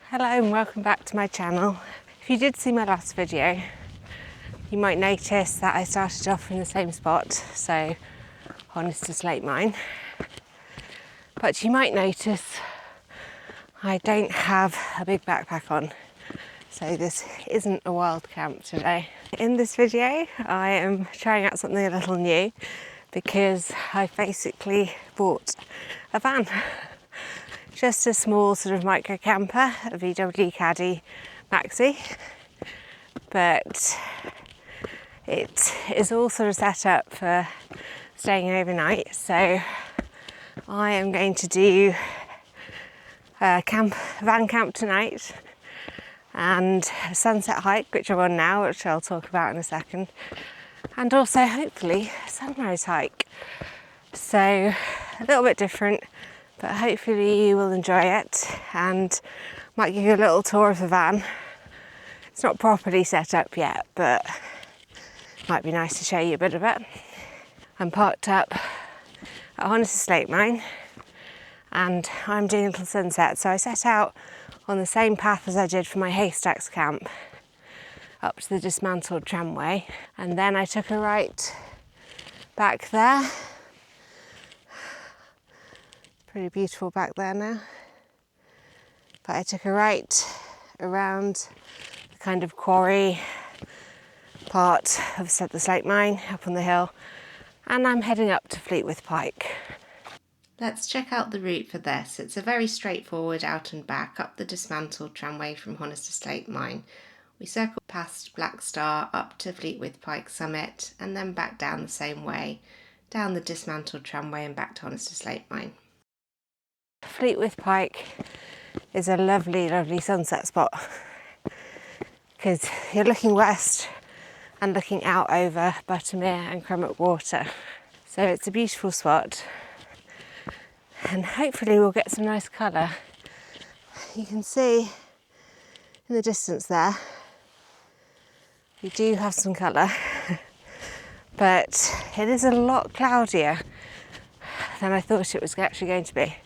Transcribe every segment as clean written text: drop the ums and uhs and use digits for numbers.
Hello and welcome back to my channel. If you did see my last video, you might notice that I started off in the same spot, so Honister slate mine. But you might notice I don't have a big backpack on, so this isn't a wild camp today. In this video, I am trying out something a little new because I basically bought a van. Just a small sort of micro camper, a VW Caddy Maxi, but it is all sort of set up for staying overnight. So I am going to do a van camp tonight and a sunset hike, which I'm on now, which I'll talk about in a second, and also hopefully a sunrise hike. So a little bit different, but hopefully you will enjoy it, and might give you a little tour of the van. It's not properly set up yet, but it might be nice to show you a bit of it. I'm parked up at Honister slate mine and I'm doing a little sunset. So I set out on the same path as I did for my haystacks camp up to the dismantled tramway, and then I took a right back there. Pretty beautiful back there now. But I took a right around the kind of quarry part of the slate mine up on the hill, and I'm heading up to Fleetwith Pike. Let's check out the route for this. It's a very straightforward out and back up the dismantled tramway from Honister slate mine. We circle past Black Star up to Fleetwith Pike summit, and then back down the same way, down the dismantled tramway and back to Honister slate mine. Fleetwith Pike is a lovely, lovely sunset spot because you're looking west and looking out over Buttermere and Crummock Water. So it's a beautiful spot, and hopefully we'll get some nice colour. You can see in the distance there, we do have some colour, but it is a lot cloudier than I thought it was actually going to be.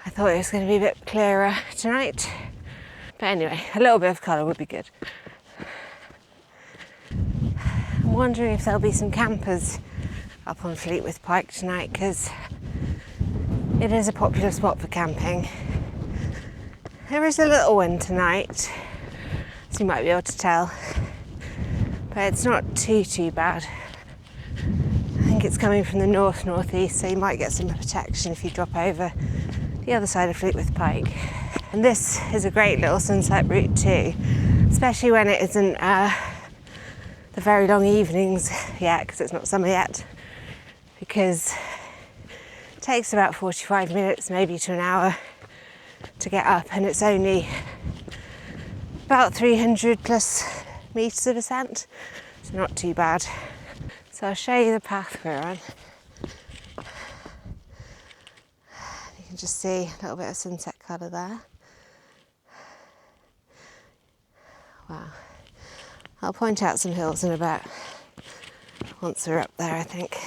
I thought it was going to be a bit clearer tonight, but anyway, a little bit of colour would be good. I'm wondering if there'll be some campers up on Fleetwith Pike tonight, because it is a popular spot for camping. There is a little wind tonight, as you might be able to tell, but it's not too bad. I think it's coming from the north-northeast, so you might get some protection if you drop over the other side of Fleetwith Pike. And this is a great little sunset route too, especially when it isn't the very long evenings yet, because it's not summer yet, because it takes about 45 minutes, maybe to an hour to get up, and it's only about 300 plus metres of ascent, so not too bad. So I'll show you the path we're on. You can just see a little bit of sunset colour there. Wow. I'll point out some hills in a bit, once we're up there, I think.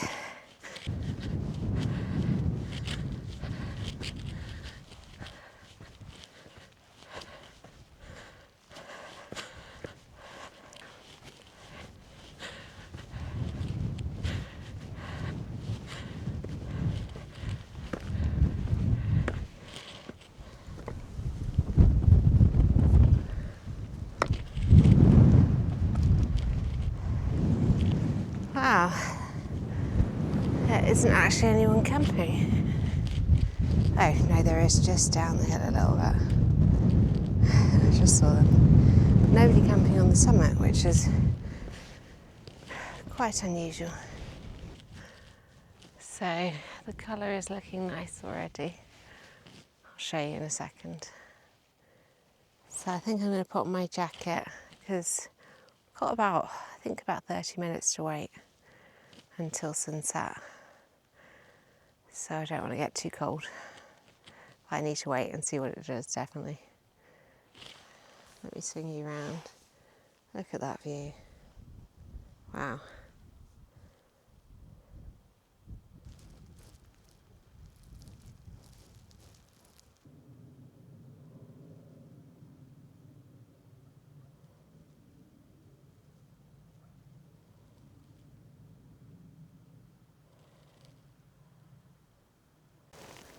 Wow, there isn't actually anyone camping. Oh, no, there is, just down the hill a little bit. I just saw them. Nobody camping on the summit, which is quite unusual. So the colour is looking nice already. I'll show you in a second. So I think I'm going to put on my jacket because I've got about 30 minutes to wait until sunset. So I don't want to get too cold. I need to wait and see what it does, definitely. Let me swing you around. Look at that view. Wow.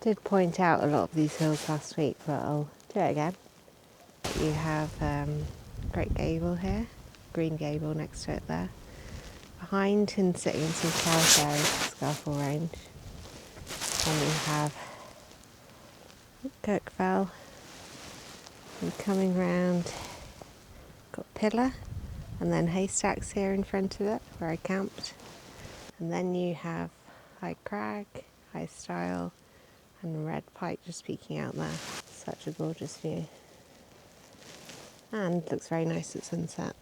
Did point out a lot of these hills last week, but I'll do it again. You have Great Gable here, Green Gable next to it there. Behind and sitting in some cloud areas, Scarful Range. And we have Kirk Fell. And coming round, got Pillar, and then Haystacks here in front of it, where I camped. And then you have High Crag, High Style, and Red Pike just peeking out there. Such a gorgeous view. And looks very nice at sunset.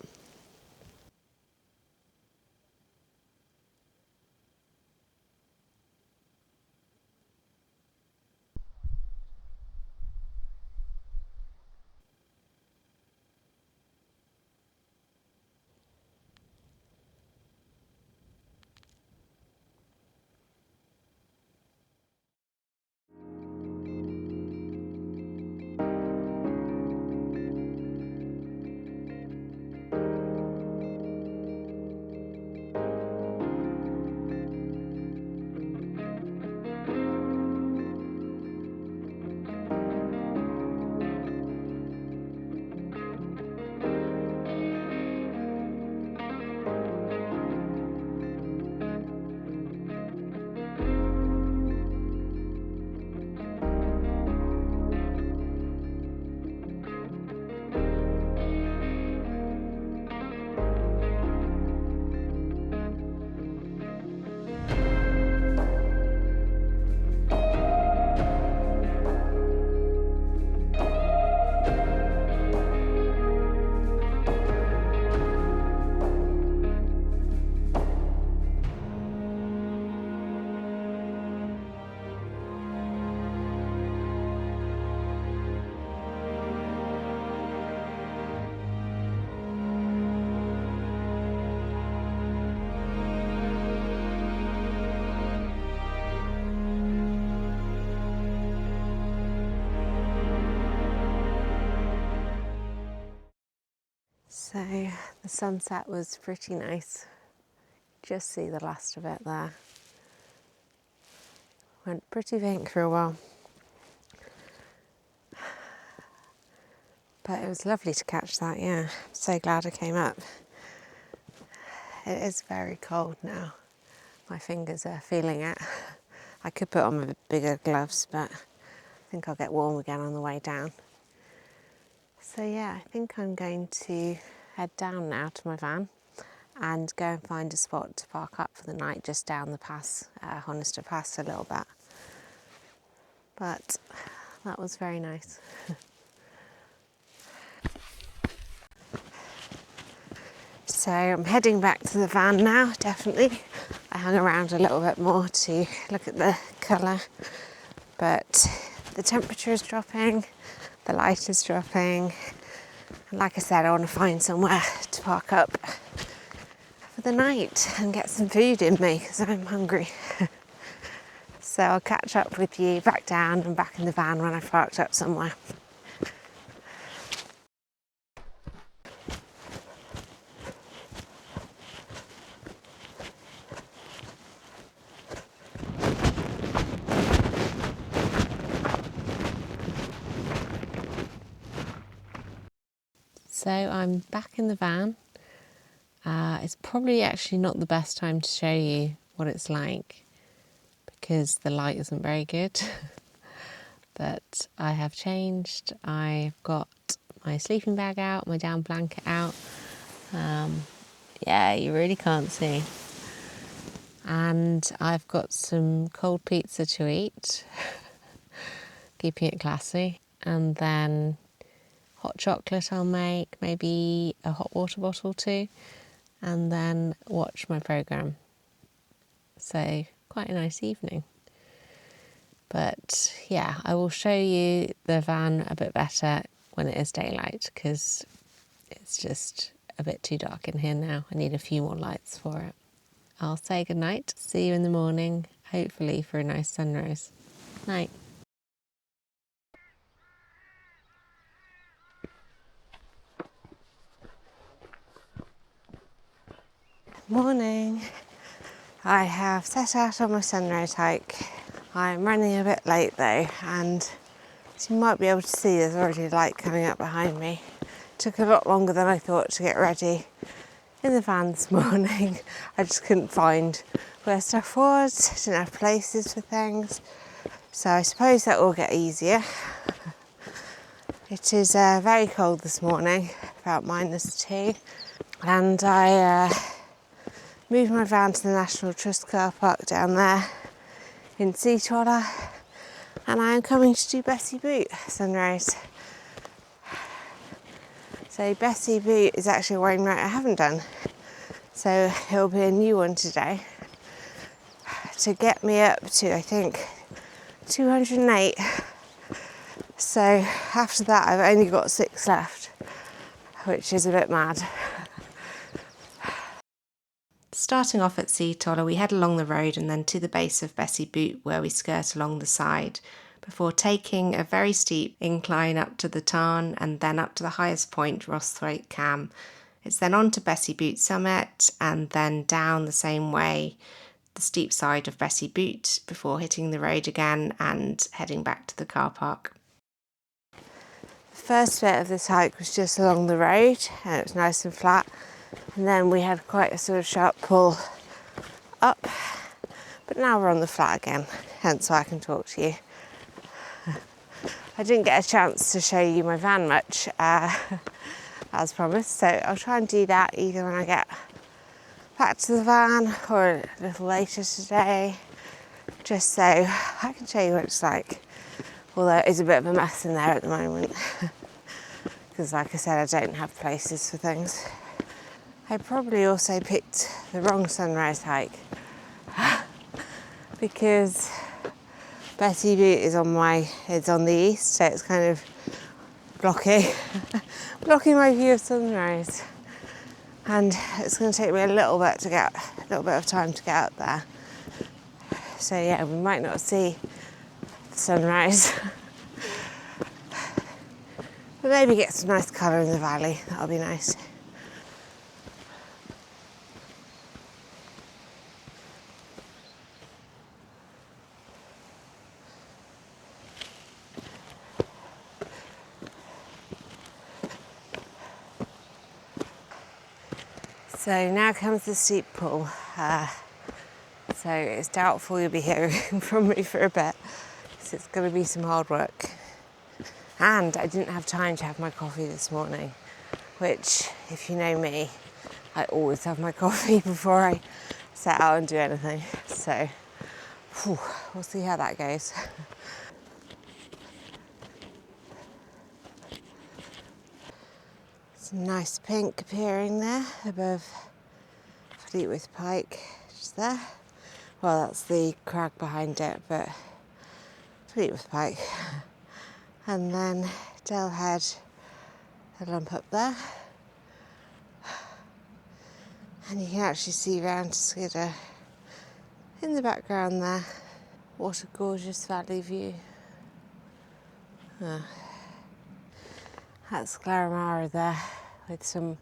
So the sunset was pretty nice. Just see the last of it there. Went pretty pink for a while. But it was lovely to catch that, yeah. So glad I came up. It is very cold now. My fingers are feeling it. I could put on bigger gloves, but I think I'll get warm again on the way down. So yeah, I think I'm going to head down now to my van and go and find a spot to park up for the night just down the pass, Honister Pass a little bit. But that was very nice. So I'm heading back to the van now, definitely. I hung around a little bit more to look at the colour, but the temperature is dropping, the light is dropping, and like I said, I want to find somewhere to park up for the night and get some food in me because I'm hungry. So I'll catch up with you back down and back in the van when I've parked up somewhere. So I'm back in the van. It's probably actually not the best time to show you what it's like because the light isn't very good. But I have changed. I've got my sleeping bag out, my down blanket out. Yeah, you really can't see. And I've got some cold pizza to eat, keeping it classy. And then hot chocolate I'll make, maybe a hot water bottle too, and then watch my programme. So quite a nice evening. But yeah, I will show you the van a bit better when it is daylight because it's just a bit too dark in here now. I need a few more lights for it. I'll say goodnight, see you in the morning, hopefully for a nice sunrise. Night. Morning. I have set out on my sunrise hike. I'm running a bit late though, and as you might be able to see, there's already light coming up behind me. Took a lot longer than I thought to get ready in the van this morning. I just couldn't find where stuff was, didn't have places for things. So I suppose that will get easier. It is very cold this morning, about -2, and I moved my van to the National Trust car park down there in Seatoller, and I am coming to do Bessy Boot sunrise. So Bessy Boot is actually a Wainwright I haven't done, so it'll be a new one today to get me up to, I think, 208. So after that I've only got 6 left, which is a bit mad. Starting off at Seatoller, we head along the road and then to the base of Bessy Boot, where we skirt along the side before taking a very steep incline up to the Tarn and then up to the highest point, Rosthwaite Cam. It's then on to Bessy Boot summit and then down the same way, the steep side of Bessy Boot, before hitting the road again and heading back to the car park. The first bit of this hike was just along the road and it was nice and flat, and then we had quite a sort of sharp pull up, but now we're on the flat again, hence why I can talk to you. I didn't get a chance to show you my van much, as promised, so I'll try and do that either when I get back to the van or a little later today, just so I can show you what it's like, although it is a bit of a mess in there at the moment, because like I said, I don't have places for things. I probably also picked the wrong sunrise hike, because Bessy Boot is on the east, so it's kind of blocking my view of sunrise, and it's going to take me a little bit of time to get up there. So yeah, we might not see the sunrise, but maybe get some nice colour in the valley. That'll be nice. So now comes the steep pull, so it's doubtful you'll be hearing from me for a bit, because it's going to be some hard work. And I didn't have time to have my coffee this morning, which, if you know me, I always have my coffee before I set out and do anything. So we'll see how that goes. Some nice pink appearing there above Fleetwith Pike, just there. Well, that's the crag behind it, but Fleetwith Pike. And then Dell Head, the lump up there. And you can actually see round to Skiddaw in the background there. What a gorgeous valley view. That's Glaramara there with some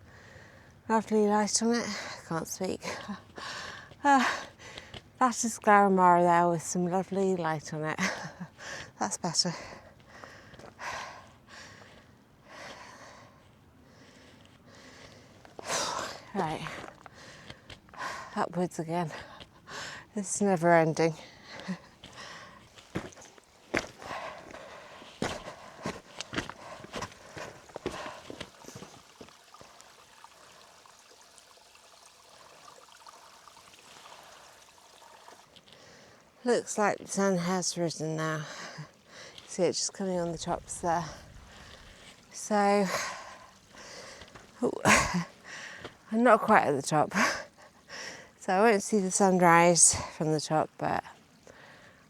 lovely light on it. I can't speak. That is Glaramara there with some lovely light on it. That's better. Right, upwards again. This is never ending. Looks like the sun has risen now. See it just coming on the tops there. So, I'm not quite at the top. So I won't see the sunrise from the top, but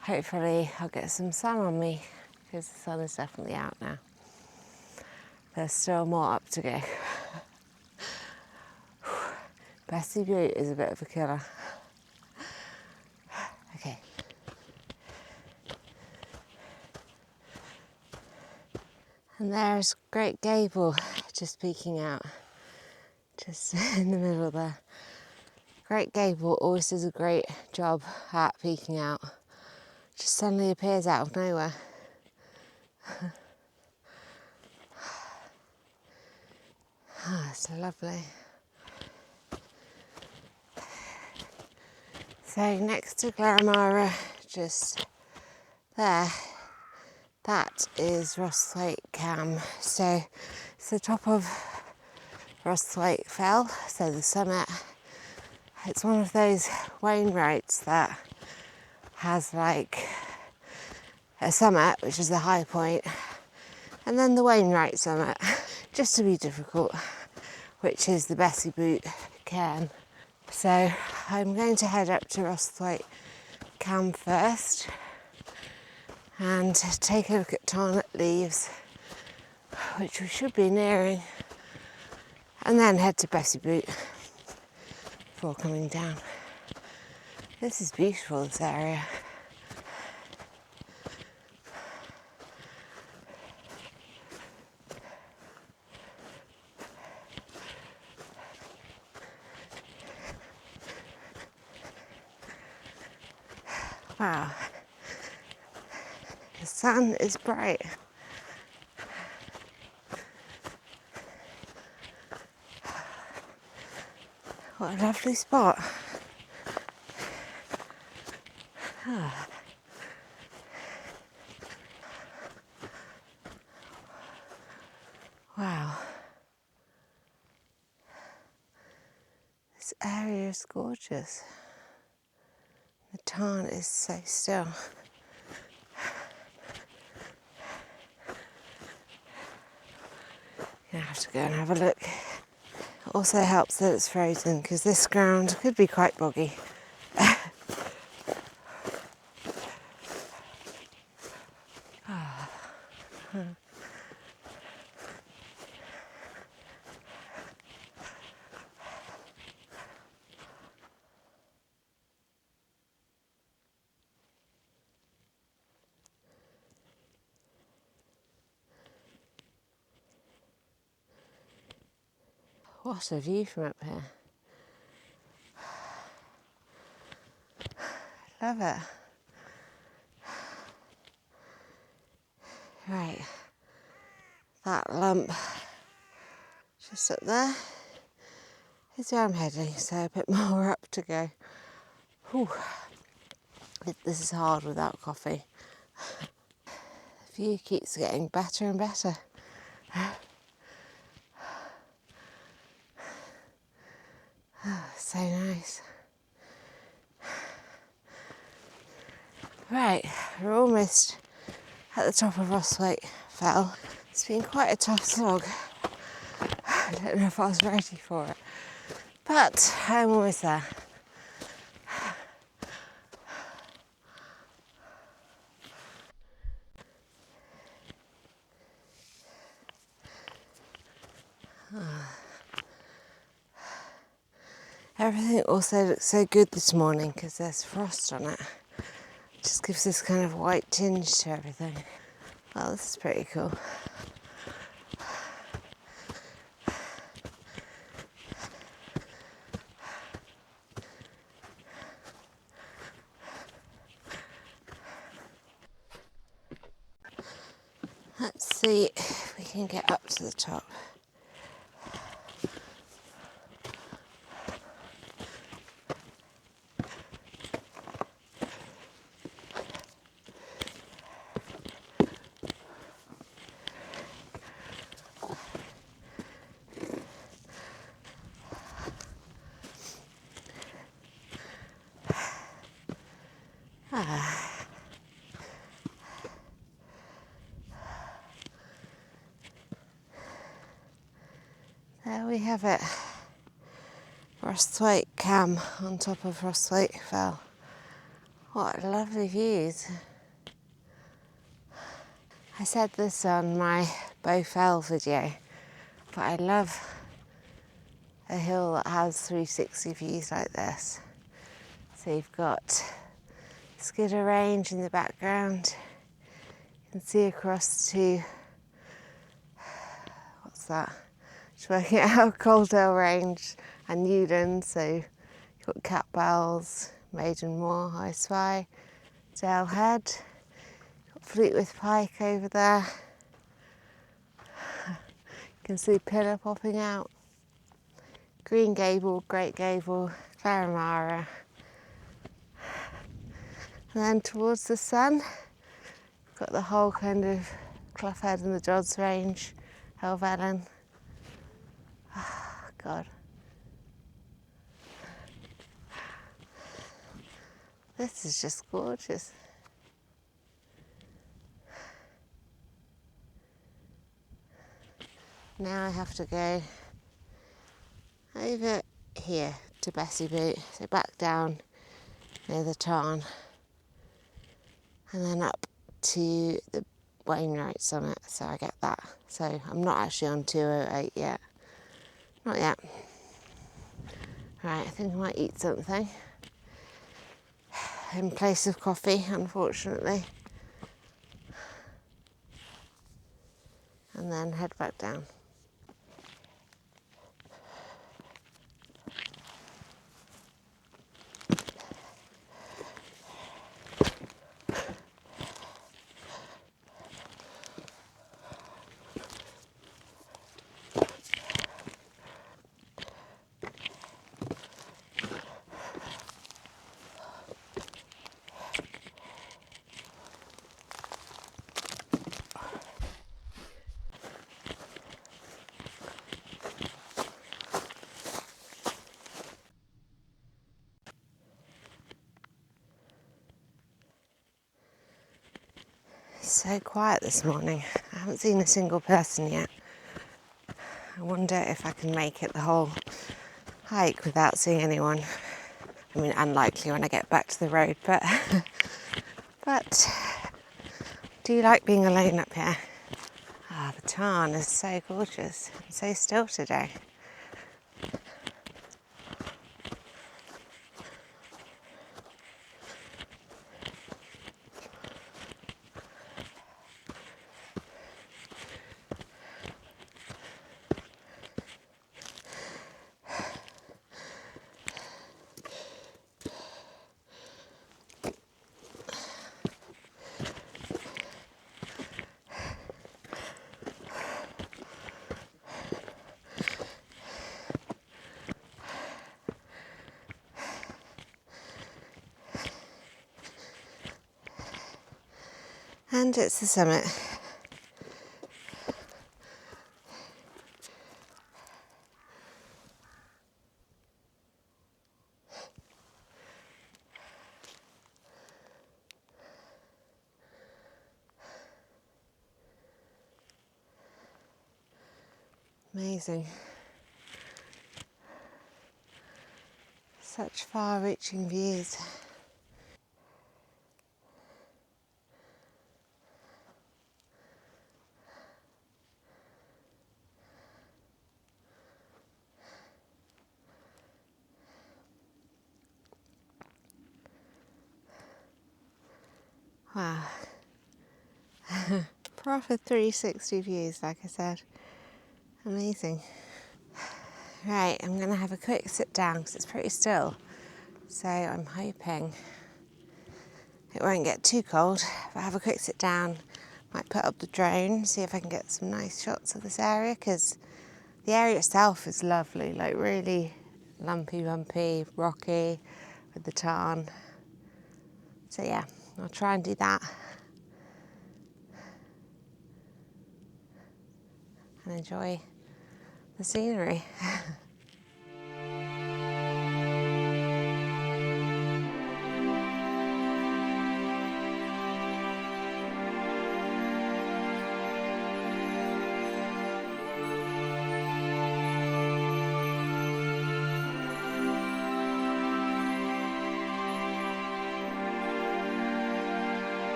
hopefully I'll get some sun on me, because the sun is definitely out now. There's still more up to go. Bessy Boot is a bit of a killer. Okay. And there's Great Gable just peeking out, just in the middle there. Great Gable always does a great job at peeking out. just suddenly appears out of nowhere. Ah, it's lovely. So next to Glaramara, just there, that is Rosthwaite Cam. So it's the top of Rosthwaite Fell, so the summit. It's one of those Wainwrights that has like a summit, which is the high point, and then the Wainwright summit, just to be difficult, which is the Bessy Boot cairn. So I'm going to head up to Rosthwaite Cam first and take a look at Tarn leaves, which we should be nearing, and then head to Bessy Boot before coming down. This is beautiful, this area. Wow, the sun is bright. What a lovely spot. Ah. Wow, this area is gorgeous. The Tarn is so still. Gonna have to go and have a look. It also helps that it's frozen because this ground could be quite boggy. What a view from up here. Love it. Right, that lump just up there is where I'm heading, so a bit more up to go. Whew. This is hard without coffee. The view keeps getting better and better. Oh, so nice. Right, we're almost at the top of Rosthwaite Fell. It's been quite a tough slog. I don't know if I was ready for it, but I'm almost there. Everything also looks so good this morning because there's frost on it. Just gives this kind of white tinge to everything. Well, this is pretty cool. Let's see if we can get up to the top. There we have it. Rosthwaite Cam on top of Rosthwaite Fell. What lovely views. I said this on my Bow Fell video, but I love a hill that has 360 views like this. So you've got Skiddaw Range in the background. You can see across to, what's that? Just working out Coaldale Range and Newland. So you've got Cat Bells, Maiden Moor, High Spy, Dale Head, got Fleetwith Pike over there. You can see Pillar popping out. Green Gable, Great Gable, Claramara. And then towards the sun, got the whole kind of Clough Head and the Dodds range, Helvellyn. Oh, God. This is just gorgeous. Now I have to go over here to Bessy Boot, so back down near the Tarn, and then up to the Wainwright summit, so I get that. So I'm not actually on 208 yet. Not yet. Right, I think I might eat something in place of coffee, unfortunately. And then head back down. So quiet this morning. I haven't seen a single person yet. I wonder if I can make it the whole hike without seeing anyone. I mean, unlikely when I get back to the road, but do you like being alone up here? Ah, the Tarn is so gorgeous and so still today. And it's the summit. Amazing. Such far-reaching views. Wow. Proper 360 views, like I said. Amazing. Right, I'm going to have a quick sit down because it's pretty still. So I'm hoping it won't get too cold. If I have a quick sit down, might put up the drone, see if I can get some nice shots of this area, because the area itself is lovely, like really lumpy, bumpy, rocky with the Tarn. So yeah, I'll try and do that. And enjoy the scenery.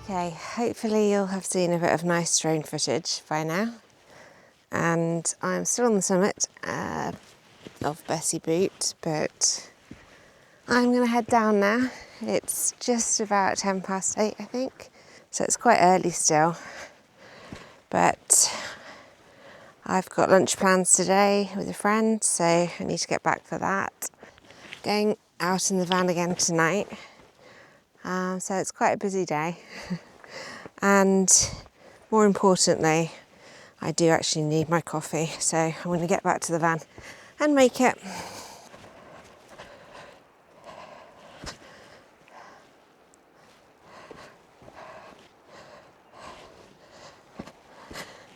Okay, hopefully you'll have seen a bit of nice drone footage by now. And I'm still on the summit of Bessy Boot, but I'm going to head down now. It's just about 8:10, I think, so it's quite early still. But I've got lunch plans today with a friend, so I need to get back for that. Going out in the van again tonight, so it's quite a busy day. And more importantly, I do actually need my coffee, so I'm going to get back to the van and make it.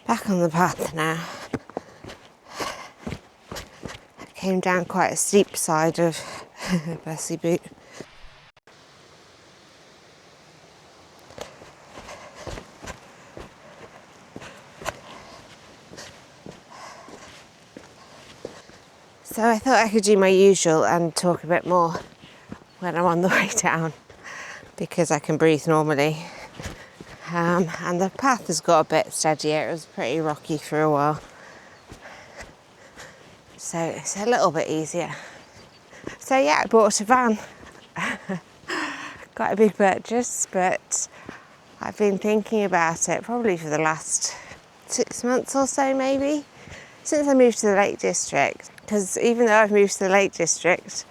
Back on the path now. Came down quite a steep side of Bessy Boot. So I thought I could do my usual and talk a bit more when I'm on the way down, because I can breathe normally. And the path has got a bit steadier. It was pretty rocky for a while, so it's a little bit easier. So yeah, I bought a van. Quite a big purchase, but I've been thinking about it probably for the last 6 months or so, maybe, since I moved to the Lake District. Because even though I've moved to the Lake District,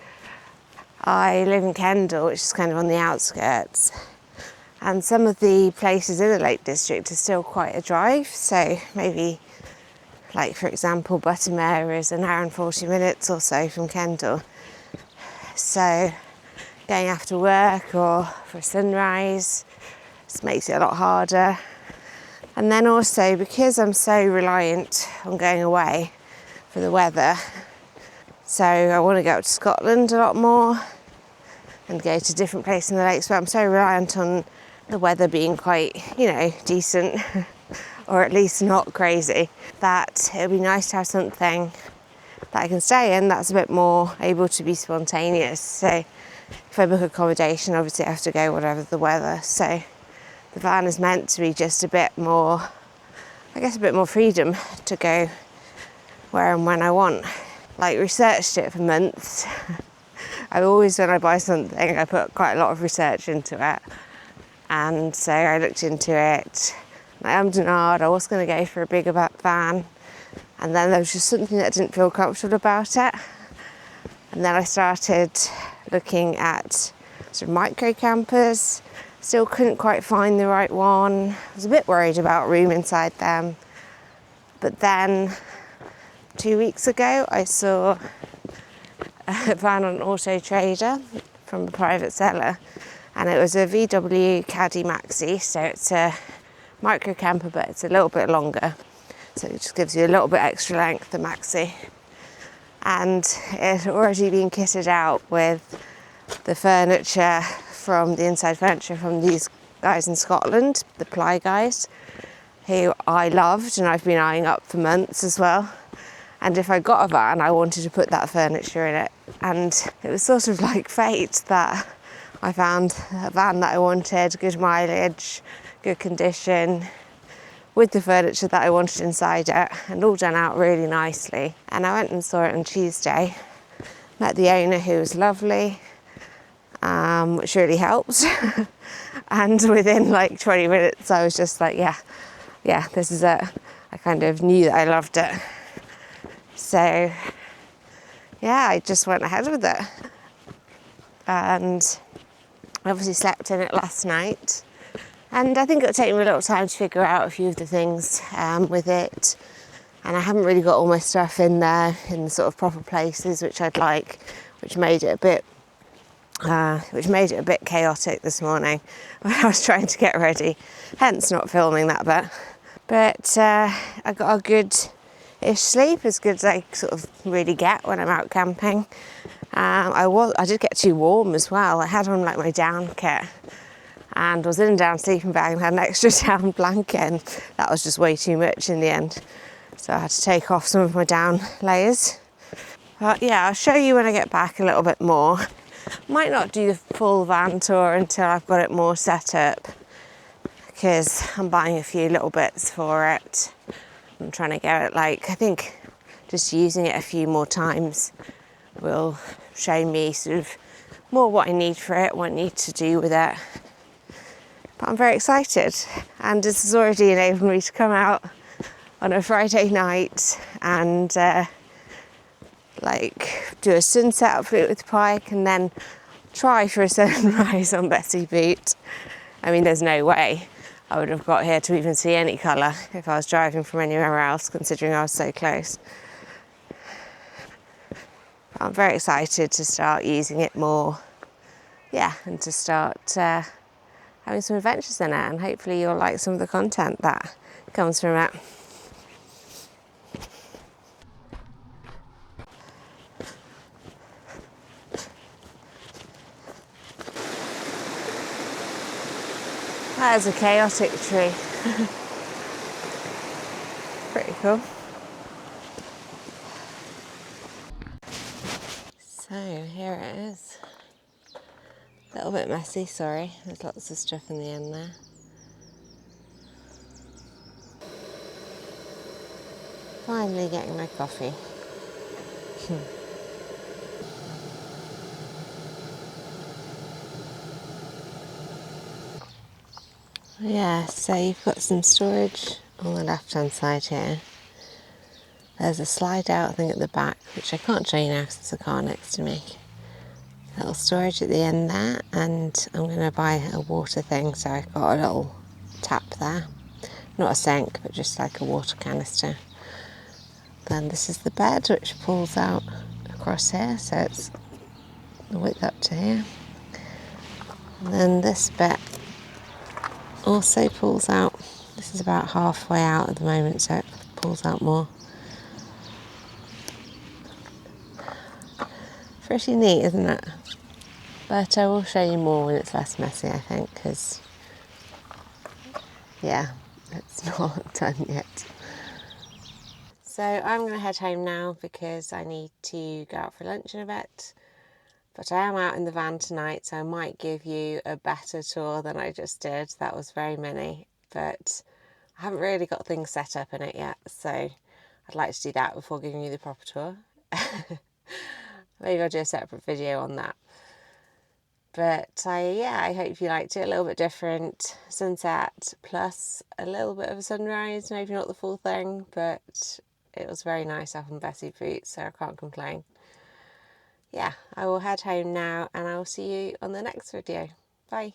I live in Kendal, which is kind of on the outskirts. And some of the places in the Lake District are still quite a drive. So maybe, like for example, Buttermere is an hour and 40 minutes or so from Kendal. So going after work or for sunrise just makes it a lot harder. And then also, because I'm so reliant on going away for the weather, so I want to go up to Scotland a lot more and go to different places in the lakes, but I'm so reliant on the weather being quite, decent, or at least not crazy, that it would be nice to have something that I can stay in that's a bit more able to be spontaneous. So if I book accommodation, obviously I have to go whatever the weather. So the van is meant to be just a bit more, I guess, a bit more freedom to go where and when I want. Like, researched it for months. I always, when I buy something, I put quite a lot of research into it. And so I looked into it. I ummed and ahed. I was going to go for a bigger van. And then there was just something that didn't feel comfortable about it. And then I started looking at sort of micro campers. Still couldn't quite find the right one. I was a bit worried about room inside them. But then 2 weeks ago, I saw a van on Auto Trader from a private seller. And it was a VW Caddy Maxi, so it's a micro camper, but it's a little bit longer. So it just gives you a little bit extra length, the Maxi. And it had already been kitted out with the furniture from the inside furniture from these guys in Scotland, the Ply guys, who I loved and I've been eyeing up for months as well. And if I got a van, I wanted to put that furniture in it. And it was sort of like fate that I found a van that I wanted, good mileage, good condition, with the furniture that I wanted inside it, and all done out really nicely. And I went and saw it on Tuesday, met the owner, who was lovely, which really helped. And within like 20 minutes, I was just like, yeah, this is it. I kind of knew that I loved it. So yeah, I just went ahead with it. And I obviously slept in it last night. And I think it'll take me a little time to figure out a few of the things with it. And I haven't really got all my stuff in there in the sort of proper places which I'd like, which made it a bit chaotic this morning when I was trying to get ready, hence not filming that bit. But I got a good-ish sleep, as good as I sort of really get when I'm out camping. I did get too warm as well. I had on like my down kit and was in a down sleeping bag and had an extra down blanket, and that was just way too much in the end. So I had to take off some of my down layers. But yeah, I'll show you when I get back a little bit more. Might not do the full van tour until I've got it more set up. because I'm buying a few little bits for it. I'm trying to get it, like, I think just using it a few more times will show me sort of more what I need for it, what I need to do with it. But I'm very excited, and this has already enabled me to come out on a Friday night and like do a sunset at Fleetwith Pike and then try for a sunrise on Bessy Boot. I mean, there's no way I would have got here to even see any colour if I was driving from anywhere else, considering I was so close. But I'm very excited to start using it more, yeah, and to start having some adventures in it, and hopefully you'll like some of the content that comes from it. That is a chaotic tree. Pretty cool. So here it is. A little bit messy, sorry. There's lots of stuff in the end there. Finally getting my coffee. Yeah, so you've got some storage on the left hand side here. There's a slide out thing at the back, which I can't show you now because there's a car next to me. Little storage at the end there, and I'm going to buy a water thing, so I've got a little tap there. Not a sink, but just like a water canister. Then this is the bed, which pulls out across here, so it's the width up to here. And then this bit also pulls out. This is about halfway out at the moment, so it pulls out more. Pretty neat, isn't it? But I will show you more when it's less messy, I think, because, yeah, it's not done yet. So I'm going to head home now because I need to go out for lunch in a bit. But I am out in the van tonight, so I might give you a better tour than I just did. That was very mini, but I haven't really got things set up in it yet, so I'd like to do that before giving you the proper tour. Maybe I'll do a separate video on that. But I hope you liked it. A little bit different sunset plus a little bit of a sunrise, maybe not the full thing, but it was very nice up on Bessy Boot, so I can't complain. Yeah, I will head home now and I will see you on the next video. Bye.